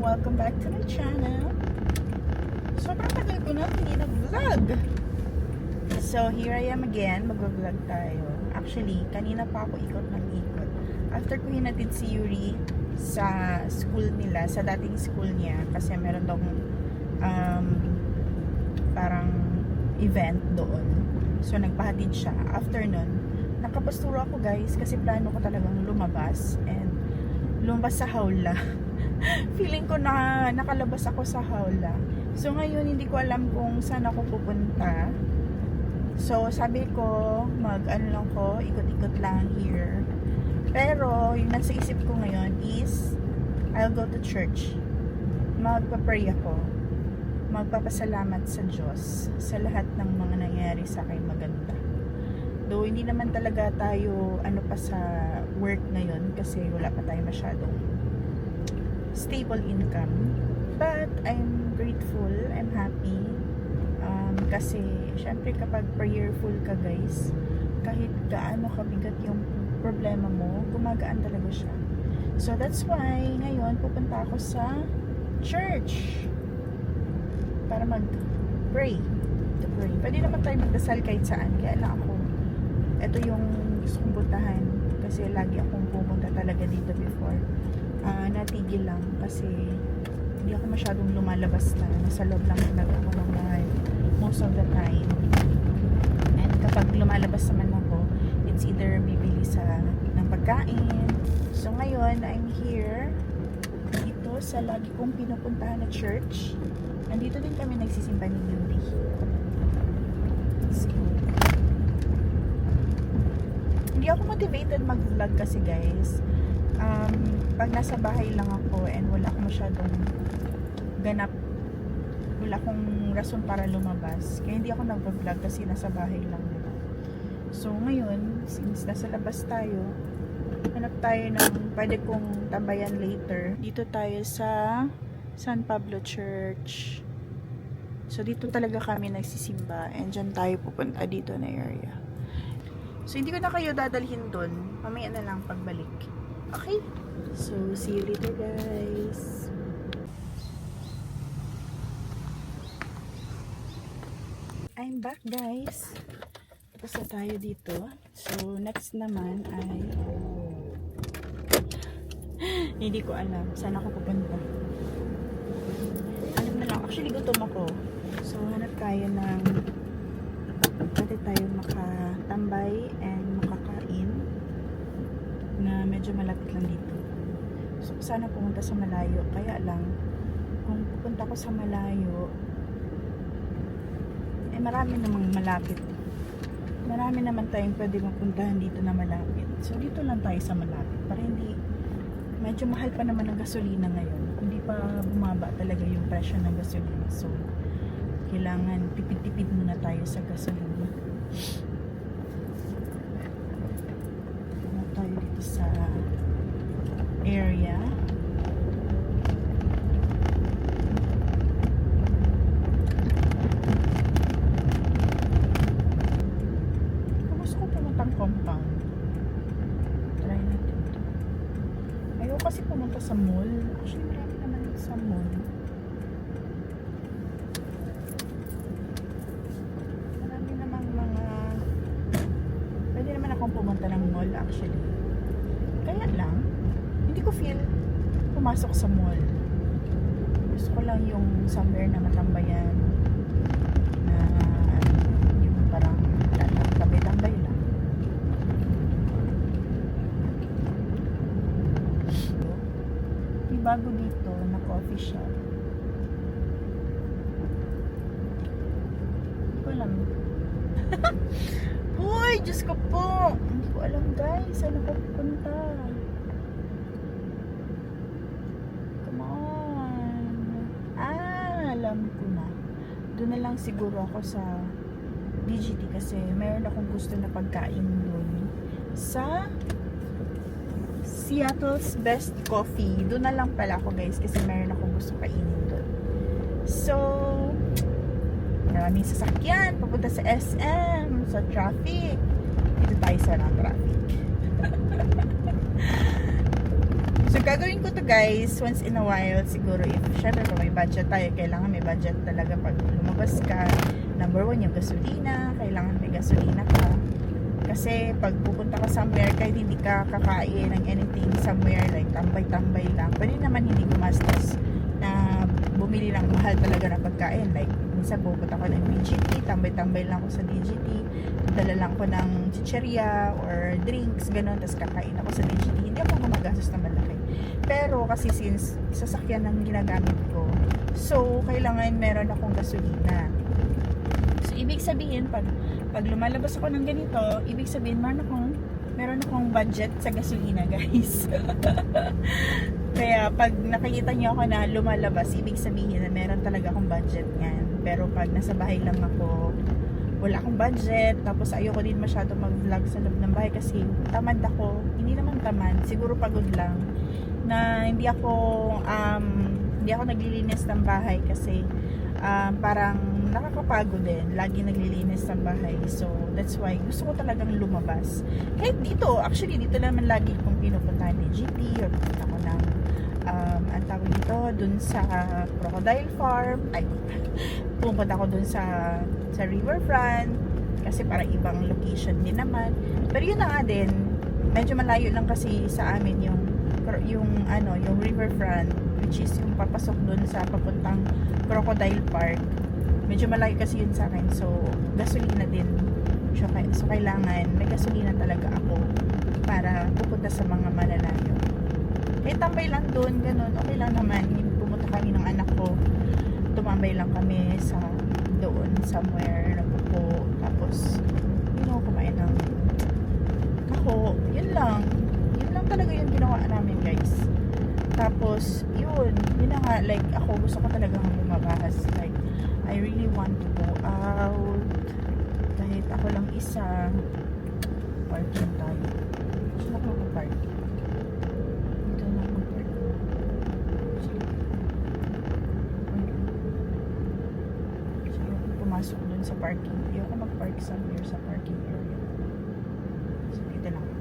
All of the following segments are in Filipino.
welcome back to my channel. Sobrang tagal ko na hindi nag-vlog. So here I am again, mag-vlog tayo. Actually, kanina pa ako ikot ng ikot. After ko hinatid si Yuri sa school nila, sa dating school niya, kasi meron daw parang event doon. So nagpahatid siya. After nun, nakapasturo ako guys, kasi plano ko talagang lumabas and lumabas sa hawla. Feeling ko na nakalabas ako sa hawla. So ngayon hindi ko alam kung saan ako pupunta. So sabi ko ikot-ikot lang here. Pero yung nasa isip ko ngayon is I'll go to church. Magpa-pray ako. Magpapasalamat sa Diyos sa lahat ng mga nangyari sa akin maganda. Though hindi naman talaga tayo pa sa work ngayon kasi wala pa tayo masyadong stable income, but I'm grateful, I'm happy kasi syempre kapag prayerful ka guys, kahit gaano kabigat yung problema mo, gumagaan talaga siya. So that's why ngayon pupunta ako sa church para mag-pray, to pray. Pwede naman tayo magdasal kahit saan, kaya lang ako ito yung gusto kong puntahan kasi lagi akong pumunta talaga dito before. Natigil lang kasi hindi ako masyadong lumalabas na nasa loob lang talaga ako ng bahay most of the time. And kapag lumalabas naman ako, it's either bibili ng pagkain. So ngayon I'm here dito sa lagi kong pinupuntahan na church. Nandito din kami nagsisimba ni Yuri. So hindi ako motivated mag-vlog kasi guys, pag nasa bahay lang ako and wala akong masyadong ganap, wala akong rason para lumabas, kaya hindi ako nag-vlog kasi nasa bahay lang nila. So ngayon, since nasa labas tayo, hanap tayo ng pwede kong tambayan later. Dito tayo sa San Pablo Church. So dito talaga kami nagsisimba and dyan tayo pupunta dito na area. So hindi ko na kayo dadalhin doon, mamaya na lang pagbalik. Okay? So, see you later guys. I'm back guys. Tapos na tayo dito. So, next naman ay hindi ko alam saan ako pupunta. Alam na lang. Actually, gutom ako. So, hanap tayo ng pwede tayo makatambay and makakain na medyo malapit lang dito. So, sana pumunta sa malayo. Kaya lang, kung pupunta ko sa malayo, marami namang malapit. Marami naman tayong pwede mapuntahan dito na malapit. So, dito lang tayo sa malapit. Para hindi, medyo mahal pa naman ang gasolina ngayon. Hindi pa bumaba talaga yung presyo ng gasolina. So, kailangan tipid-tipid muna tayo sa gasolina. Tayo dito sa area. Gusto ko pumuntang compound. Try natin ito. Ayaw kasi pumunta sa mall. Actually marami naman sa mall. Marami namang pwede naman akong pumunta ng mall actually. Kaya lang, hindi ko feel pumasok sa mall. Gusto ko lang yung somewhere na matambayan na yung parang tambay-tambay lang. May bago dito na coffee shop. Hindi ko alam. Uy, Diyos ko po! Hindi ko alam guys, saan ako pupunta? Come on! Alam ko na. Doon na lang siguro ako sa DGT kasi meron akong gusto na pagkain doon. Sa Seattle's Best Coffee. Doon na lang pala ako guys kasi meron akong gusto kainin doon. So, maraming sasakyan papunta sa SM, sa traffic. Dito tayo sa traffic. So, gagawin ko to guys, once in a while, siguro if, syempre kung may budget tayo, kailangan may budget talaga pag lumabas ka. Number one, yung gasolina, kailangan may gasolina ka. Kasi pag pupunta ka somewhere, kahit hindi ka kakain ng anything somewhere, like tambay-tambay lang, pwede naman hindi gumastos na bumili ng mahal talaga na pagkain. Like, minsan pupunta ko ng DGT, tambay-tambay lang ako sa DGT, dala lang ko ng chicheria or drinks, ganun, tapos kakain ako sa DGT. Hindi ako gumagastos na malaki. Pero kasi since sasakyan ng ginagamit ko, so kailangan meron akong gasolina. So ibig sabihin, pag lumalabas ako ng ganito, ibig sabihin meron akong budget sa gasolina, guys. Kaya pag nakikita niyo ako na lumalabas, ibig sabihin na meron talaga akong budget niyan. Pero pag nasa bahay lang ako, wala akong budget, tapos ayoko din masyado mag-vlog sa loob ng bahay kasi tamad ako. Hindi naman tamad, siguro pagod lang na hindi ako naglilinis ng bahay kasi parang nakakapagod din lagi naglilinis ng bahay. So that's why gusto ko talagang lumabas. Kahit dito, actually dito naman lagi kong pinupuntahan ni GP or pupunta ko ng ang tawag dito dun sa Crocodile Farm, ay pupunta ko dun sa riverfront kasi parang ibang location din naman. Pero yun na nga din, medyo malayo lang kasi sa amin yung riverfront, which is yung papasok dun sa papuntang Crocodile Park. Medyo malayo kasi yun sa akin, so gasolina din. So kailangan may gasolina talaga ako para pupunta sa mga malalayo. Kahit tambay lang dun, ganun, okay lang naman. Pumunta kami ng anak ko, tumambay lang kami sa doon somewhere, napupo, tapos kumain ng ako, yun lang talaga yung ginawa namin, guys. Tapos yun na nga, like ako gusto ko talagang lumabas, like I really want to go out kahit ako lang isa. Parking tayo, saan ako mag-park? Dito na ako mag-park. So pumasok dun sa parking, hindi ako mag-park somewhere sa parking area. So dito lang ako.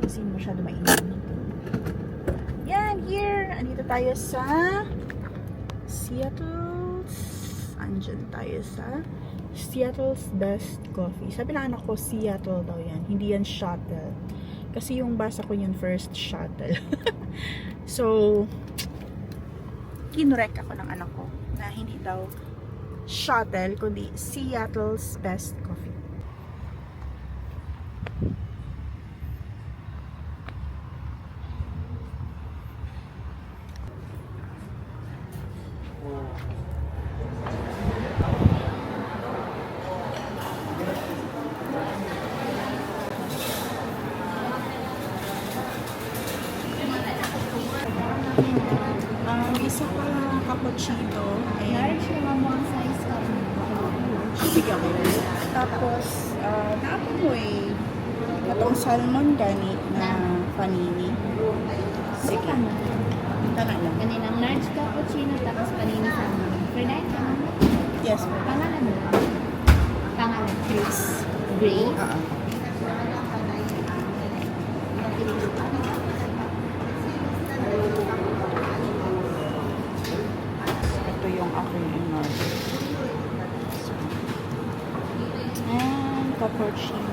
Kasi masyado mainit dito. Yan, here. Andito tayo sa Seattle's. Andyan tayo sa Seattle's Best Coffee. Sabi ng anak ko, Seattle daw yan. Hindi yan shuttle. Kasi yung basa ko yung first shuttle. So, kinurek ako ng anak ko na hindi daw shuttle, kundi Seattle's Best Coffee. Isa pa cappuccino and Large naman mo ang size ka. sige ako. Tapos naapoy itong salmon gani na panini. Sige. Ito na lang. Kaninang large cappuccino tapos panini sa mga. Fernand, Yes, po. pangalan mo? Pangalan? Please. Grace? Ito yung aking in-order. And cappuccino.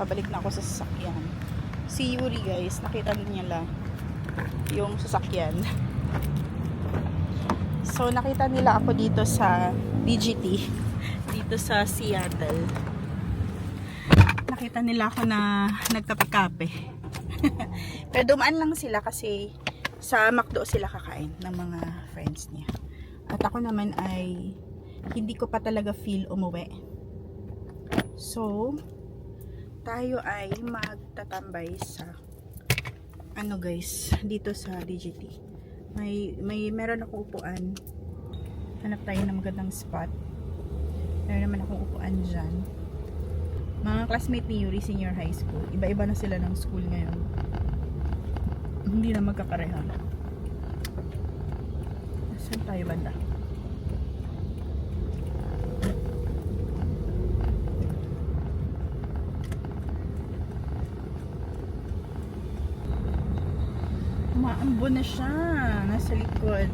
nakabalik na ako sa sasakyan. Si Yuri guys, nakita din niya yung sasakyan. So nakita nila ako dito sa DGT, dito sa Seattle. Nakita nila ako na nagkape-kape. Pero dumaan lang sila kasi sa McDo sila kakain ng mga friends niya. At ako naman ay hindi ko pa talaga feel umuwi. So, tayo ay magtatambay sa ano guys, dito sa DGT. Meron akong upuan. Hanap tayo ng magandang spot. Meron naman akong upuan dyan. Mga classmate ni Yuri, senior high school. Iba-iba na sila ng school ngayon. Hindi na magkapareha. Saan tayo banda? Umaambo na siya. Nasa likod.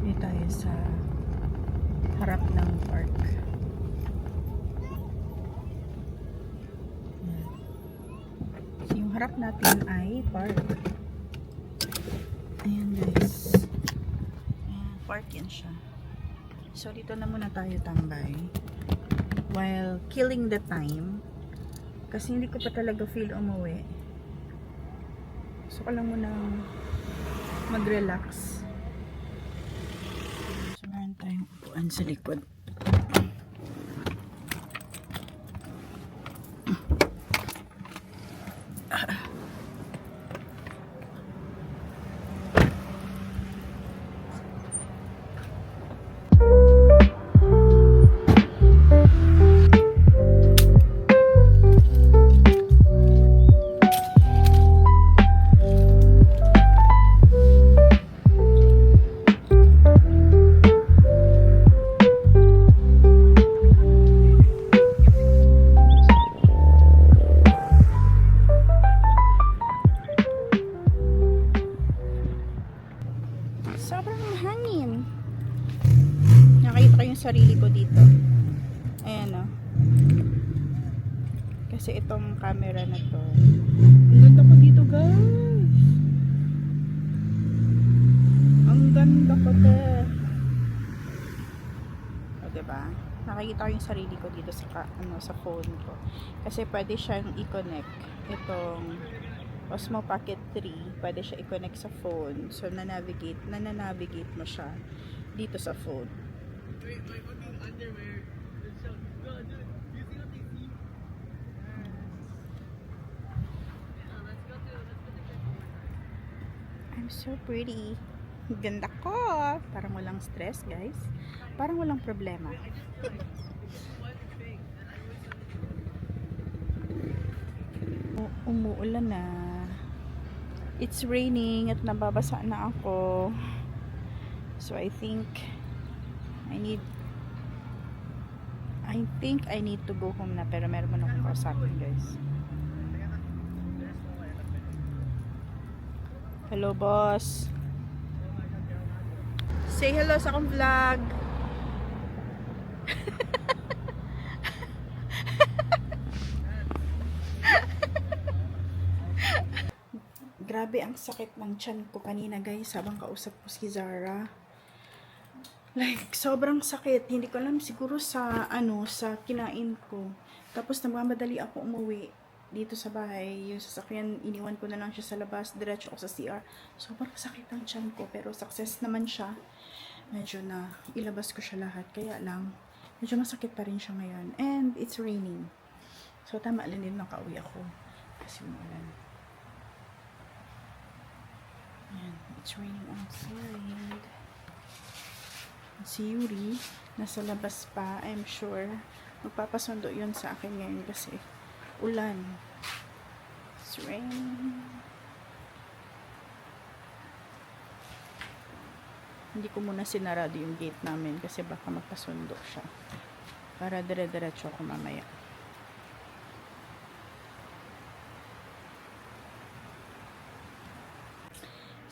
Dito tayo sa harap ng park. So, yung harap natin ay park. Ayan guys. Ayan, park yan siya. So, dito na muna tayo tambay. While killing the time. Kasi hindi ko pa talaga feel umuwi. So, ko lang muna mag-relax. So, meron tayong upuan sa likod. Sobrang hangin. Nakita ko yung sarili ko dito. Ayan o. Kasi itong camera na to. Ang ganda ko dito guys. Ang ganda ko te. O diba? Nakikita ko yung sarili ko dito sa phone ko. Kasi pwede siyang i-connect. Itong Osmo Pocket 3, pwede siya i-connect sa phone. So, nananavigate mo siya dito sa phone. I'm so pretty. Ganda ko. Parang walang stress, guys. Parang walang problema. Umuulan na. It's raining at nababasa na ako. So I think I need to go home na, pero meron mo na akong kausapin guys. Hello boss. Say hello sa akong vlog. Grabe ang sakit ng tiyan ko kanina guys habang kausap ko si Zara. Like, sobrang sakit. Hindi ko alam, siguro sa kinain ko. Tapos nagmamadali ako umuwi dito sa bahay. Yung sasakyan, iniwan ko na lang siya sa labas. Diretso ako sa CR. Sobrang sakit ang tiyan ko. Pero success naman siya. Medyo na ilabas ko siya lahat. Kaya lang, medyo masakit pa rin siya ngayon. And it's raining. So, tama lang din nakauwi ako. Kasi umulan. Ayan, it's raining outside. Si Yuri, nasa labas pa. I'm sure, magpapasundo yun sa akin ngayon kasi ulan. It's raining. Hindi ko muna sinarado yung gate namin kasi baka magpasundo siya. Para dire-diretso ako mamaya.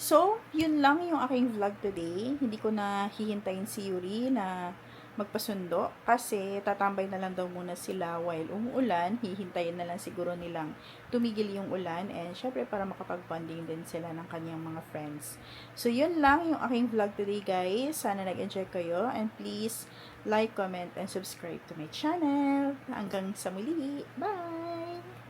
So, yun lang yung aking vlog today. Hindi ko na hihintayin si Yuri na magpasundo kasi tatambay na lang daw muna sila while umuulan. Hihintayin na lang siguro nilang tumigil yung ulan and syempre para makapag-bonding din sila ng kanyang mga friends. So yun lang yung aking vlog today guys. Sana nag-enjoy kayo and please like, comment, and subscribe to my channel. Hanggang sa muli. Bye!